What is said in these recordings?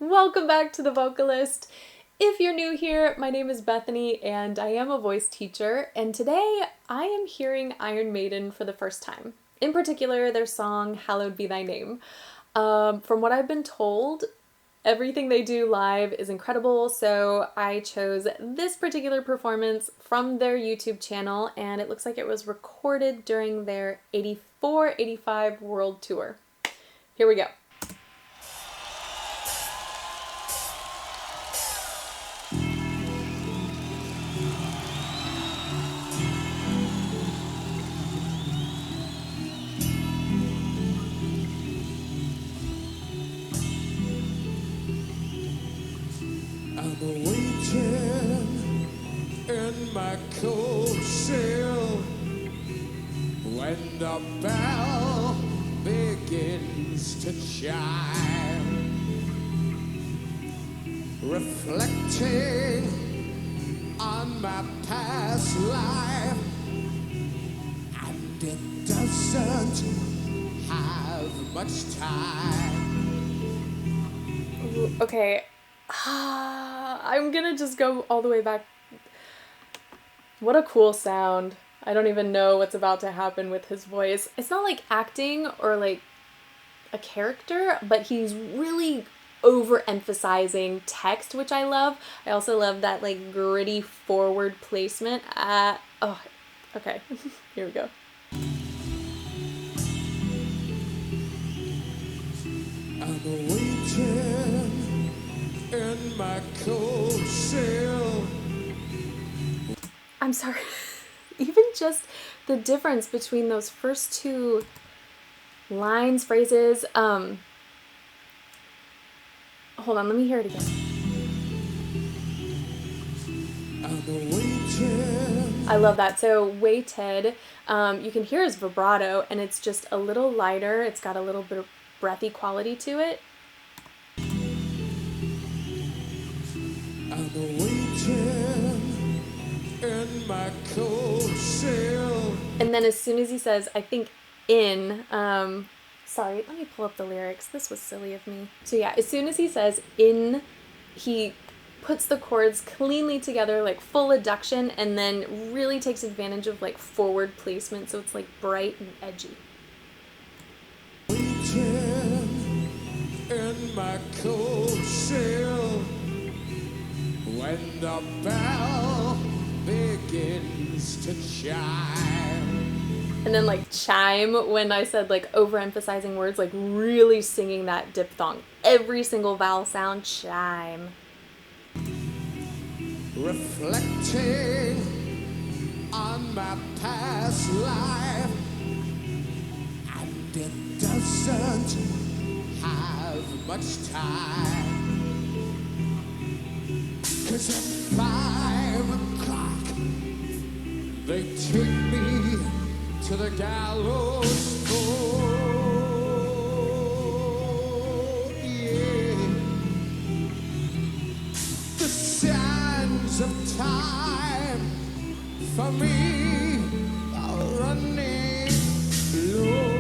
Welcome back to The Vocalist. If you're new here, my name is Bethany and I am a voice teacher, and today I am hearing Iron Maiden for the first time. In particular, their song Hallowed Be Thy Name. From what I've been told, everything they do live is incredible, so I chose this particular performance from their YouTube channel, and it looks like it was recorded during their 84-85 World Tour. Here we go. I'm waiting in my cold cell when the bell begins to chime, reflecting on my past life, and it doesn't have much time. Okay. I'm gonna just go all the way back. What a cool sound. I don't even know what's about to happen with his voice. It's not like acting or like a character, but he's really overemphasizing text, which I love. I also love that like gritty forward placement. Okay. Here we go. I'm waiting in my cold cell. I'm sorry. Even just the difference between those first two lines, phrases. Hold on, let me hear it again. I'm waiting. I love that. So waited, you can hear his vibrato, and it's just a little lighter. It's got a little bit of breathy quality to it. I'm waiting in my cold cell. And then as soon as he says, I think in, sorry, let me pull up the lyrics. This was silly of me. So yeah, as soon as he says in, he puts the chords cleanly together, like full adduction, and then really takes advantage of like forward placement. So it's like bright and edgy. Waiting in my cold cell when the bell begins to chime. And then like chime, when I said like overemphasizing words, like really singing that diphthong. Every single vowel sound, chime. Reflecting on my past life, and it doesn't have much time. 'Cause at 5 o'clock they take me to the gallows floor. Yeah. The sands of time for me are running low.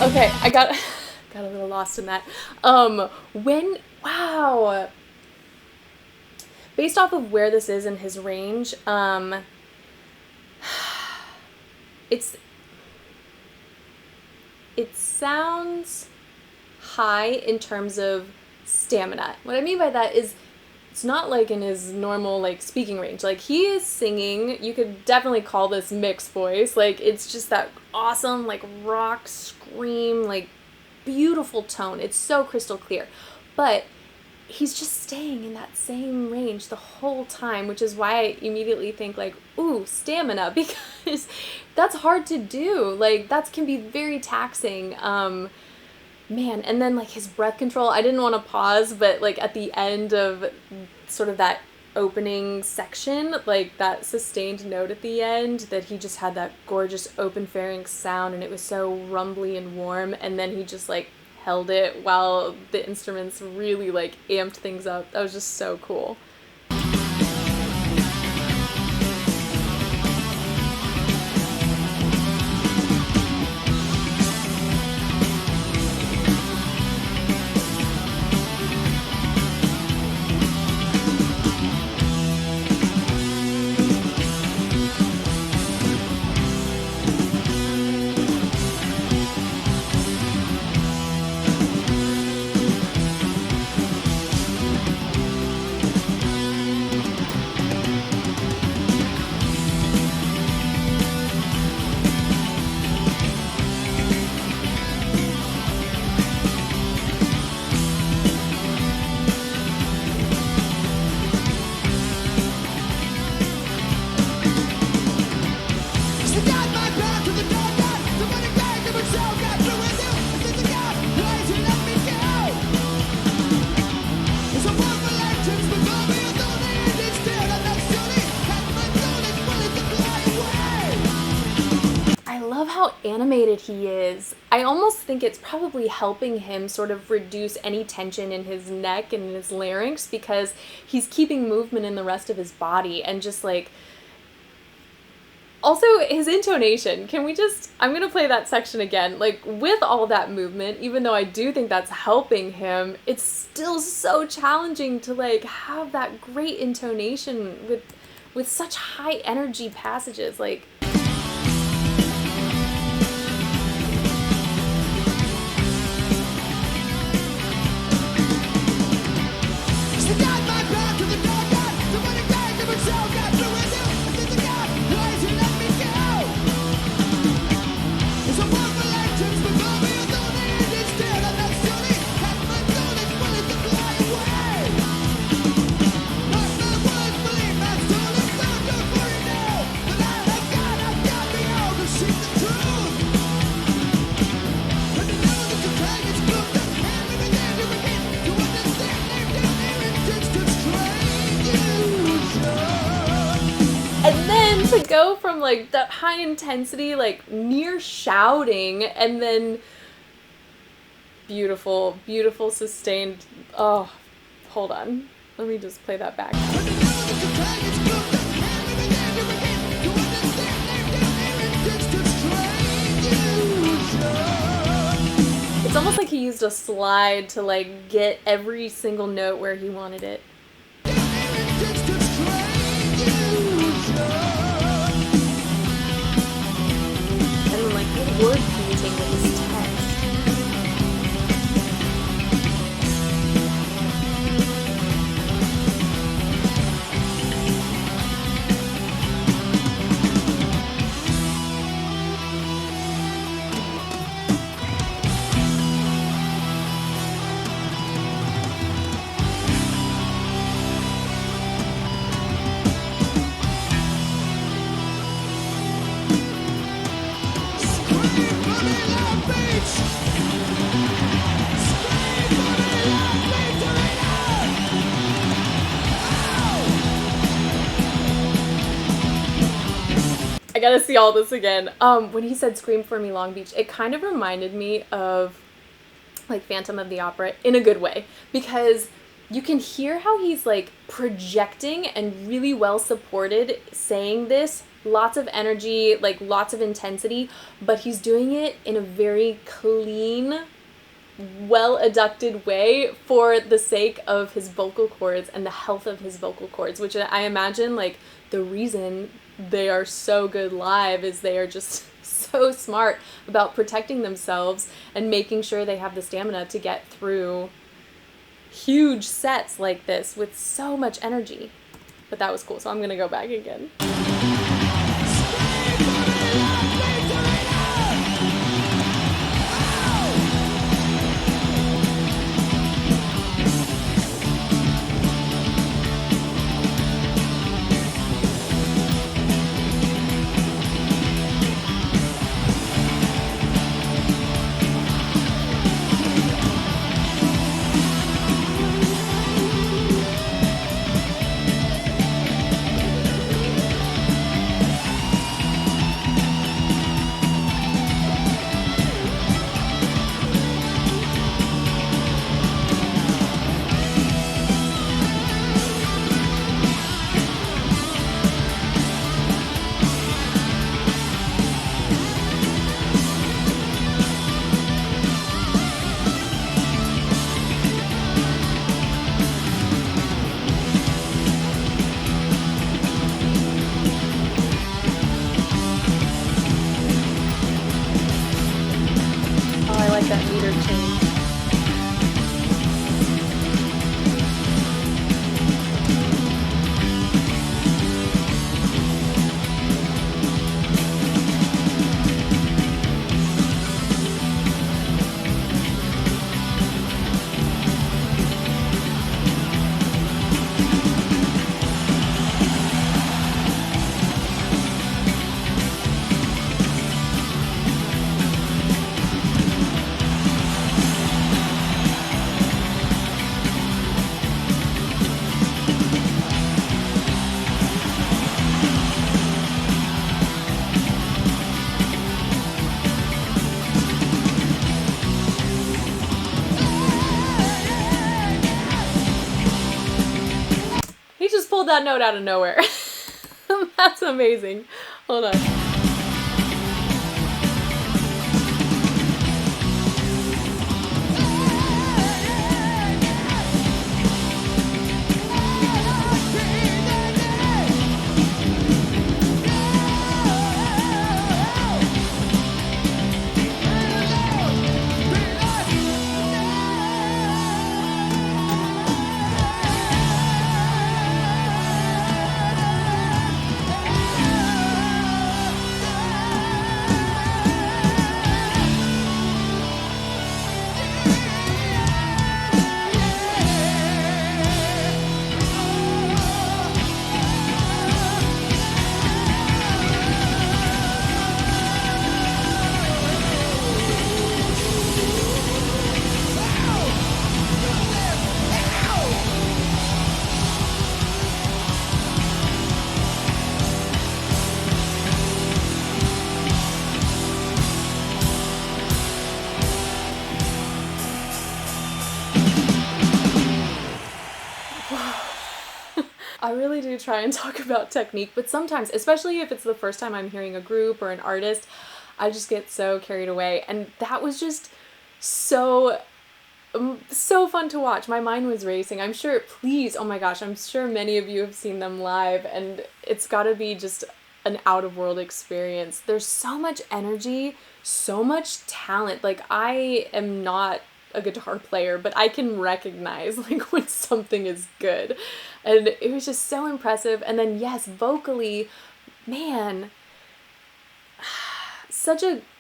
Okay, I got a little lost in that. Wow. based off of where this is in his range, it sounds high in terms of stamina. What I mean by that is it's not like in his normal like speaking range. Like he is singing, you could definitely call this mixed voice. Like it's just that awesome like rock scream, like beautiful tone. It's so crystal clear. But he's just staying in that same range the whole time, which is why I immediately think like, ooh, stamina, because that's hard to do. Like that can be very taxing. Man, and then like his breath control, I didn't want to pause, but like at the end of sort of that opening section, like that sustained note at the end, that he just had that gorgeous open pharynx sound and it was so rumbly and warm, and then he just like held it while the instruments really like amped things up. That was just so cool. Animated he is. I almost think it's probably helping him sort of reduce any tension in his neck and in his larynx, because he's keeping movement in the rest of his body, and just like also his intonation. I'm gonna play that section again. Like with all that movement, even though I do think that's helping him, it's still so challenging to like have that great intonation with such high energy passages. Like to go from like that high intensity, like near shouting, and then beautiful, beautiful sustained. Oh, hold on. Let me just play that back. It's almost like he used a slide to like get every single note where he wanted it. Word painting with his text. I gotta see all this again. When he said "Scream for Me, Long Beach," it kind of reminded me of like Phantom of the Opera in a good way, because you can hear how he's like projecting and really well supported saying this, lots of energy, like lots of intensity, but he's doing it in a very clean well-adducted way for the sake of his vocal cords and the health of his vocal cords, which I imagine like the reason they are so good live is they are just so smart about protecting themselves and making sure they have the stamina to get through huge sets like this with so much energy. But that was cool, so I'm gonna go back again. Oh, I like that meter change. He just pulled that note out of nowhere. That's amazing. Hold on. I really do try and talk about technique, but sometimes, especially if it's the first time I'm hearing a group or an artist, I just get so carried away. And that was just so fun to watch. My mind was racing. I'm sure, please, oh my gosh, I'm sure many of you have seen them live, and it's got to be just an out-of-world experience. There's so much energy, so much talent. Like, I am not a guitar player, but I can recognize like when something is good. And it was just so impressive. And then yes, vocally, man,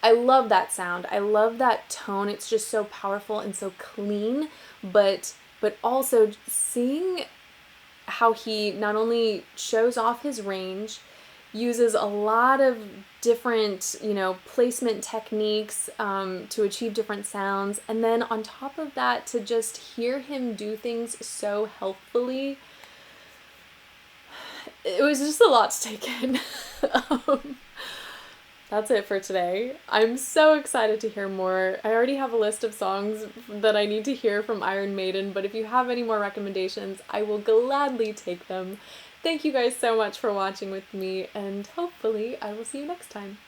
I love that sound. I love that tone. It's just so powerful and so clean, but also seeing how he not only shows off his range, uses a lot of different, placement techniques to achieve different sounds, and then on top of that, to just hear him do things so healthfully, it was just a lot to take in. That's it for today. I'm so excited to hear more. I already have a list of songs that I need to hear from Iron Maiden, but if you have any more recommendations, I will gladly take them. Thank you guys so much for watching with me, and hopefully I will see you next time.